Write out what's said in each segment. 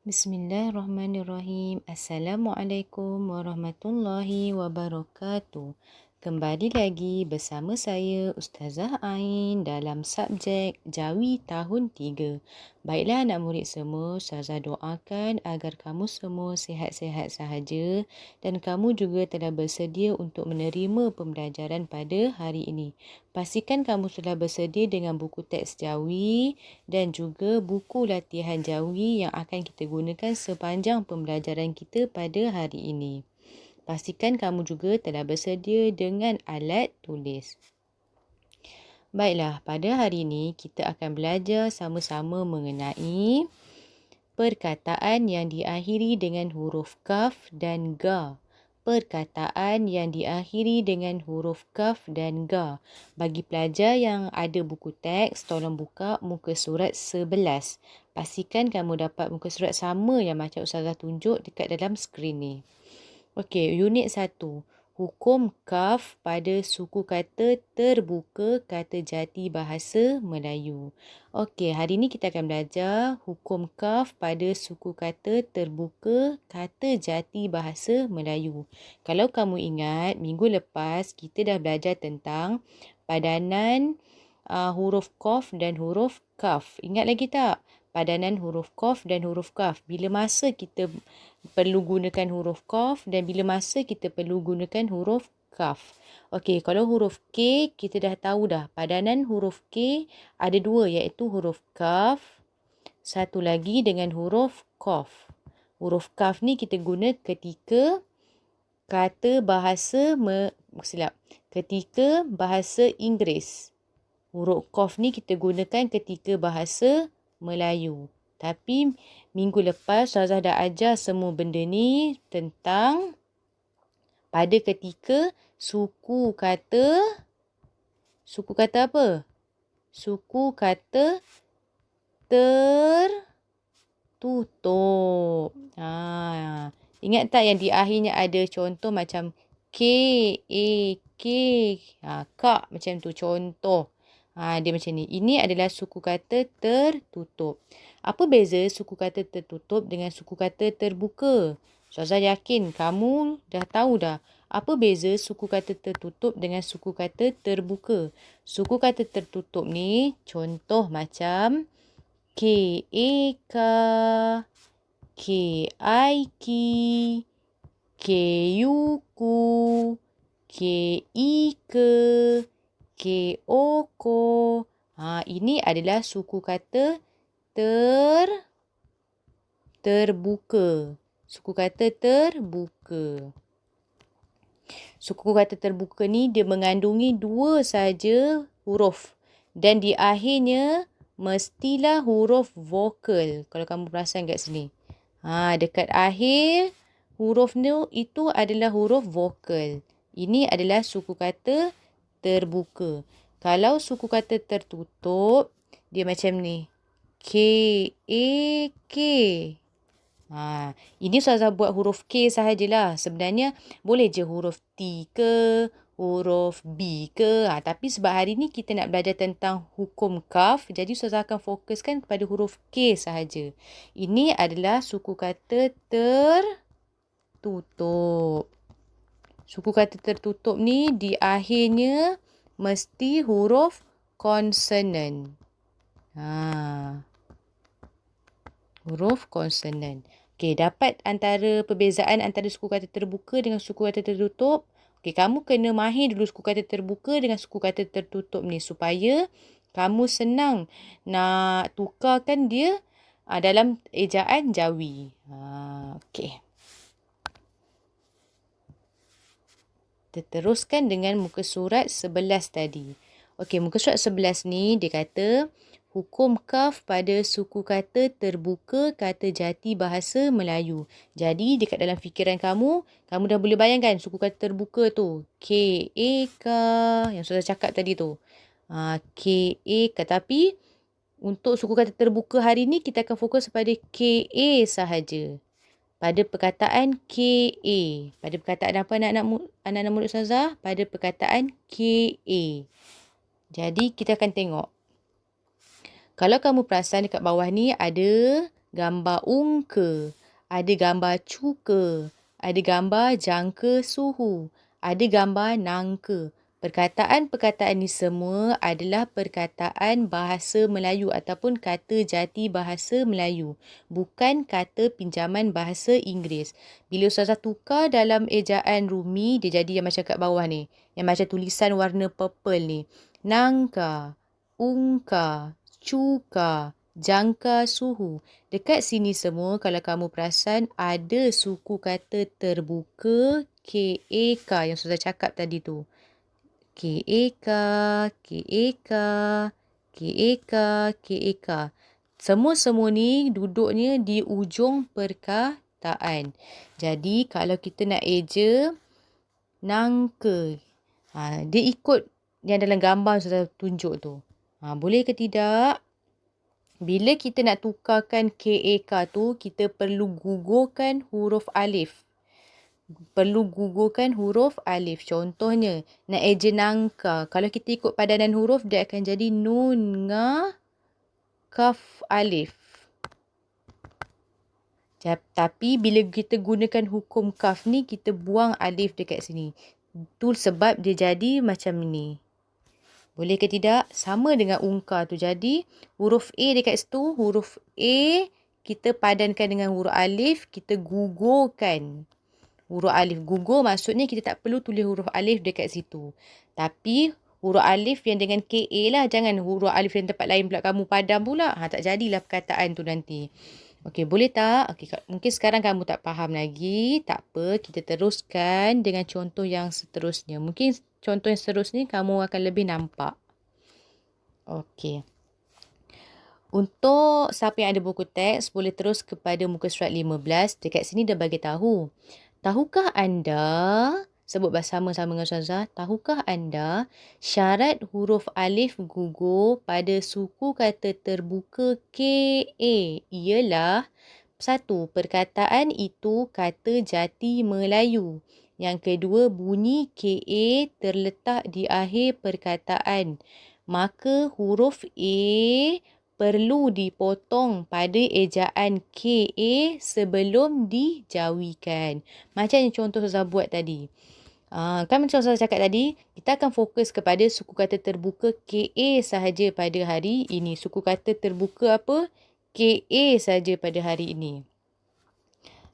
Bismillahirrahmanirrahim. Assalamualaikum warahmatullahi wabarakatuh. Kembali lagi bersama saya Ustazah Ain dalam subjek Jawi tahun 3. Baiklah anak murid semua, Ustazah doakan agar kamu semua sihat-sihat sahaja dan kamu juga telah bersedia untuk menerima pembelajaran pada hari ini. Pastikan kamu sudah bersedia dengan buku teks Jawi dan juga buku latihan Jawi yang akan kita gunakan sepanjang pembelajaran kita pada hari ini. Pastikan kamu juga telah bersedia dengan alat tulis. Baiklah, pada hari ini kita akan belajar sama-sama mengenai perkataan yang diakhiri dengan huruf kaf dan ga. Perkataan yang diakhiri dengan huruf kaf dan ga. Bagi pelajar yang ada buku teks, tolong buka muka surat 11. Pastikan kamu dapat muka surat sama yang macam Ustazah tunjuk dekat dalam skrin ni. Okey, unit 1. Hukum kaf pada suku kata terbuka kata jati bahasa Melayu. Okey, hari ini kita akan belajar hukum kaf pada suku kata terbuka kata jati bahasa Melayu. Kalau kamu ingat, minggu lepas kita dah belajar tentang padanan huruf qaf dan huruf kaf. Ingat lagi tak? Padanan huruf qaf dan huruf kaf. Bila masa kita perlu gunakan huruf qaf dan bila masa kita perlu gunakan huruf kaf. Okey, kalau huruf K kita dah tahu dah. Padanan huruf K ada dua iaitu huruf kaf. Satu lagi dengan huruf qaf. Huruf kaf ni kita guna ketika kata bahasa ketika bahasa Inggeris. Huruf qaf ni kita gunakan ketika bahasa Melayu. Tapi minggu lepas Ustazah dah ajar semua benda ni tentang pada ketika suku kata apa? Suku kata tertutup. Ingat tak yang di akhirnya ada contoh macam K, A, K. Kak macam tu contoh. Dia macam ni. Ini adalah suku kata tertutup. Apa beza suku kata tertutup dengan suku kata terbuka? Ustazah yakin kamu dah tahu dah. Apa beza suku kata tertutup dengan suku kata terbuka? Suku kata tertutup ni contoh macam K, A, K, K, I, K, K, U, Ku, K, I, Ke, K, O, Ko. Ini adalah suku kata terbuka. Suku kata terbuka. Suku kata terbuka ni dia mengandungi dua saja huruf. Dan di akhirnya mestilah huruf vokal. Kalau kamu perasan kat sini. Dekat akhir huruf ni itu adalah huruf vokal. Ini adalah suku kata terbuka. Kalau suku kata tertutup, dia macam ni. K, A, K. Ini Ustazah buat huruf K sahajalah. Sebenarnya boleh je huruf T ke, huruf B ke. Tapi sebab hari ni kita nak belajar tentang hukum kaf, jadi Ustazah akan fokuskan kepada huruf K sahaja. Ini adalah suku kata tertutup. Suku kata tertutup ni di akhirnya mesti huruf konsonan. Huruf konsonan. Okey, dapat antara perbezaan antara suku kata terbuka dengan suku kata tertutup. Okey, kamu kena mahir dulu suku kata terbuka dengan suku kata tertutup ni supaya kamu senang nak tukarkan dia dalam ejaan Jawi. Okey. Kita teruskan dengan muka surat 11 tadi. Okey, muka surat 11 ni dia kata hukum kaf pada suku kata terbuka kata jati bahasa Melayu. Jadi dekat dalam fikiran kamu dah boleh bayangkan suku kata terbuka tu. K, A, K yang sudah cakap tadi tu. K, A, K. Tapi untuk suku kata terbuka hari ni kita akan fokus pada K, A sahaja. Pada perkataan KA. Pada perkataan apa anak-anak murid Ustazah? Pada perkataan KA. Jadi kita akan tengok. Kalau kamu perasan dekat bawah ni ada gambar ungka, ada gambar cuka, ada gambar jangka suhu, ada gambar nangka. Perkataan-perkataan ni semua adalah perkataan bahasa Melayu ataupun kata jati bahasa Melayu. Bukan kata pinjaman bahasa Inggeris. Bila Ustazah tukar dalam ejaan Rumi, dia jadi yang macam kat bawah ni. Yang macam tulisan warna purple ni. Nangka, ungka, cuka, jangka suhu. Dekat sini semua kalau kamu perasan ada suku kata terbuka K-A-K yang Ustazah cakap tadi tu. K-A-K, K-A-K, K-A-K, K-A-K. Semua-semua ni duduknya di ujung perkataan. Jadi kalau kita nak eja nangka, dia ikut yang dalam gambar yang Ustazah tunjuk tu. Boleh ke tidak? Bila kita nak tukarkan K-A-K tu, kita perlu gugurkan huruf alif. Contohnya, nak eja nangka. Kalau kita ikut padanan huruf, dia akan jadi nun, nga, kaf, alif. Tapi bila kita gunakan hukum kaf ni, kita buang alif dekat sini. Tu sebab dia jadi macam ni. Boleh ke tidak? Sama dengan ungka tu. Jadi, huruf A dekat situ, huruf A kita padankan dengan huruf alif, kita gugurkan. Huruf alif gugur maksudnya kita tak perlu tulis huruf alif dekat situ. Tapi huruf alif yang dengan KA lah. Jangan huruf alif yang tempat lain pula kamu padam pula. Tak jadilah perkataan tu nanti. Okey, boleh tak? Okey, mungkin sekarang kamu tak faham lagi. Tak apa, kita teruskan dengan contoh yang seterusnya. Mungkin contoh yang seterusnya kamu akan lebih nampak. Okey. Untuk siapa yang ada buku teks, boleh terus kepada muka surat 15. Dekat sini dah bagi tahu. Tahukah anda, sebut bersama-sama dengan Ustazah, tahukah anda syarat huruf alif gugur pada suku kata terbuka KA ialah 1. Perkataan itu kata jati Melayu. Yang kedua, bunyi KA terletak di akhir perkataan. Maka huruf A perlu dipotong pada ejaan KA sebelum dijawikan. Macam yang contoh Ustazah buat tadi. Kan macam Ustazah cakap tadi, kita akan fokus kepada suku kata terbuka KA sahaja pada hari ini. Suku kata terbuka apa? KA sahaja pada hari ini.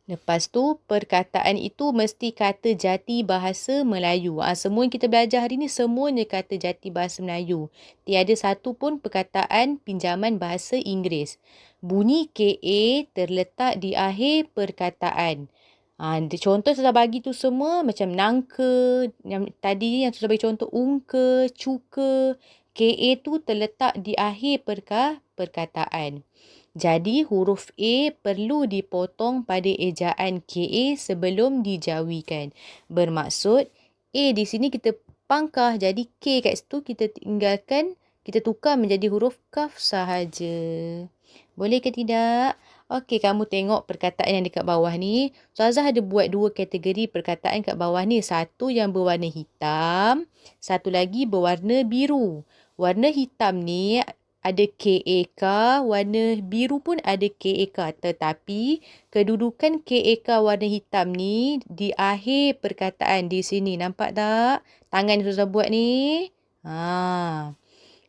Lepas tu, perkataan itu mesti kata jati bahasa Melayu. Semua yang kita belajar hari ni, semuanya kata jati bahasa Melayu. Tiada satu pun perkataan pinjaman bahasa Inggeris. Bunyi KA terletak di akhir perkataan. Contoh saya bagi tu semua macam nangka, yang tadi yang saya bagi contoh ungka, cuka. KA tu terletak di akhir perkataan. Jadi huruf A perlu dipotong pada ejaan KA sebelum dijawikan. Bermaksud A di sini kita pangkah, jadi K kat situ kita tinggalkan, kita tukar menjadi huruf kaf sahaja. Boleh ke tidak? Okey, kamu tengok perkataan yang dekat bawah ni. Ustazah ada buat 2 kategori perkataan kat bawah ni. Satu yang berwarna hitam, satu lagi berwarna biru. Warna hitam ni ada KAK, warna biru pun ada KAK. Tetapi kedudukan KAK warna hitam ni di akhir perkataan di sini. Nampak tak? Tangan yang Ustazah buat ni.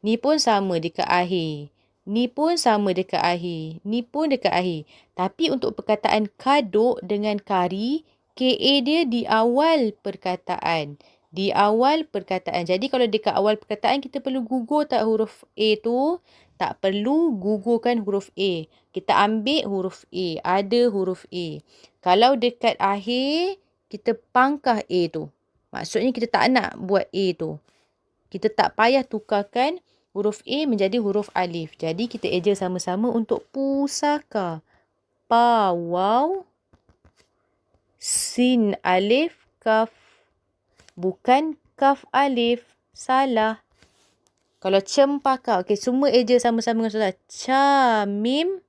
Ni pun sama dekat akhir. Ni pun sama dekat akhir. Ni pun dekat akhir. Tapi untuk perkataan kaduk dengan kari, KA dia di awal perkataan. Di awal perkataan. Jadi kalau dekat awal perkataan kita perlu gugur tak huruf A tu? Tak perlu gugurkan huruf A. Kita ambil huruf A. Ada huruf A. Kalau dekat akhir, kita pangkah A tu. Maksudnya kita tak nak buat A tu. Kita tak payah tukarkan huruf A menjadi huruf alif. Jadi kita eja sama-sama untuk pusaka. Pa, waw, sin, alif, kaf. Bukan kaf, alif. Salah. Kalau cempaka. Okey, semua eja sama-sama dengan Ustazah. Ca, mim,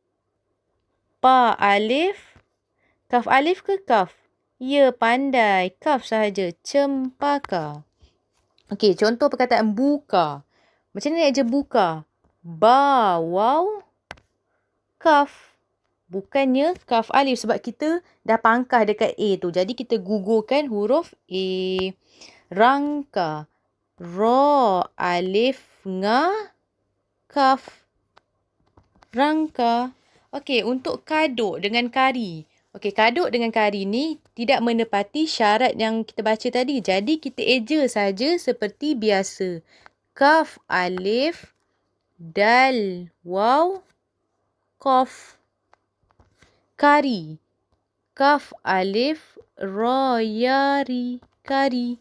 pa, alif. Kaf, alif ke kaf? Ya, pandai. Kaf sahaja. Cempaka. Okey, contoh perkataan buka. Macam mana nak eja buka? Ba, waw, kaf. Bukannya kaf alif sebab kita dah pangkah dekat A tu. Jadi kita gugurkan huruf A. Rangka. Ra, alif, nga, kaf. Rangka. Okey, untuk kaduk dengan kari. Okey, kaduk dengan kari ni tidak menepati syarat yang kita baca tadi. Jadi kita eja saja seperti biasa. Kaf, alif, dal, waw, qaf. Kari. Kaf, alif, ra, ya, ri. Kari.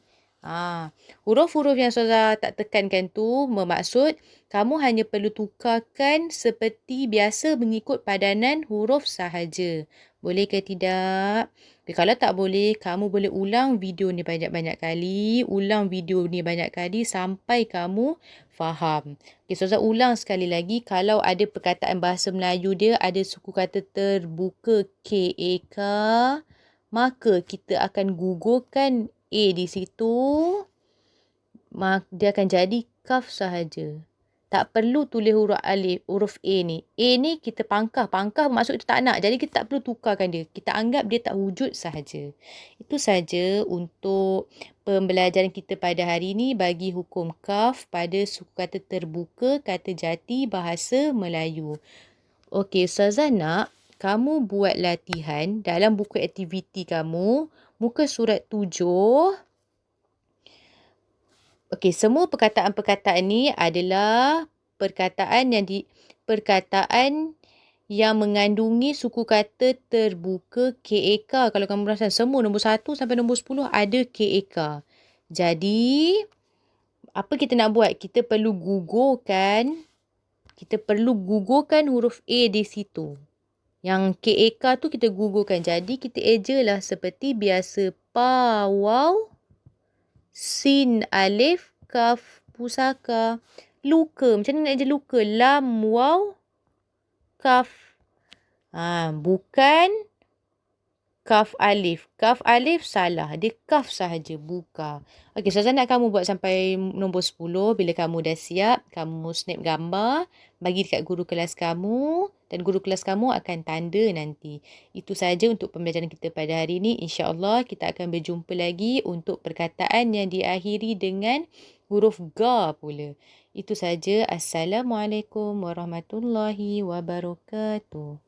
Huruf-huruf yang Ustazah tak tekankan tu bermaksud kamu hanya perlu tukarkan seperti biasa mengikut padanan huruf sahaja. Boleh ke tidak? Kalau tak boleh, kamu boleh ulang video ni banyak-banyak kali. Ulang video ni banyak kali sampai kamu faham. Ustazah ulang sekali lagi. Kalau ada perkataan bahasa Melayu dia ada suku kata terbuka K-A-K, maka kita akan gugurkan A di situ. Dia akan jadi kaf sahaja. Tak perlu tulis huruf alif, huruf A ni. A ni kita pangkah. Pangkah maksud kita tak nak. Jadi kita tak perlu tukarkan dia. Kita anggap dia tak wujud sahaja. Itu sahaja untuk pembelajaran kita pada hari ini bagi hukum kaf pada suku kata terbuka, kata jati, bahasa Melayu. Okey, Ustazah nak kamu buat latihan dalam buku aktiviti kamu, muka surat 7. Okey, semua perkataan-perkataan ni adalah perkataan yang mengandungi suku kata terbuka KAK. Kalau kamu perasan, semua nombor 1 sampai nombor 10 ada KAK. Jadi, apa kita nak buat? Kita perlu gugurkan huruf A di situ. Yang KAK tu kita gugurkan. Jadi, kita ejalah seperti biasa. Pa, waw, sin, alif, kaf, pusaka. Luka. Macam mana nak eja luka? Lam, waw, kaf. Bukan kaf alif. Kaf alif salah. Dia kaf sahaja. Buka. Okey, Ustazah nak kamu buat sampai nombor 10. Bila kamu dah siap, kamu snap gambar. Bagi dekat guru kelas kamu. Dan guru kelas kamu akan tanda nanti. Itu sahaja untuk pembelajaran kita pada hari ini. InsyaAllah kita akan berjumpa lagi untuk perkataan yang diakhiri dengan huruf ga pula. Itu sahaja. Assalamualaikum warahmatullahi wabarakatuh.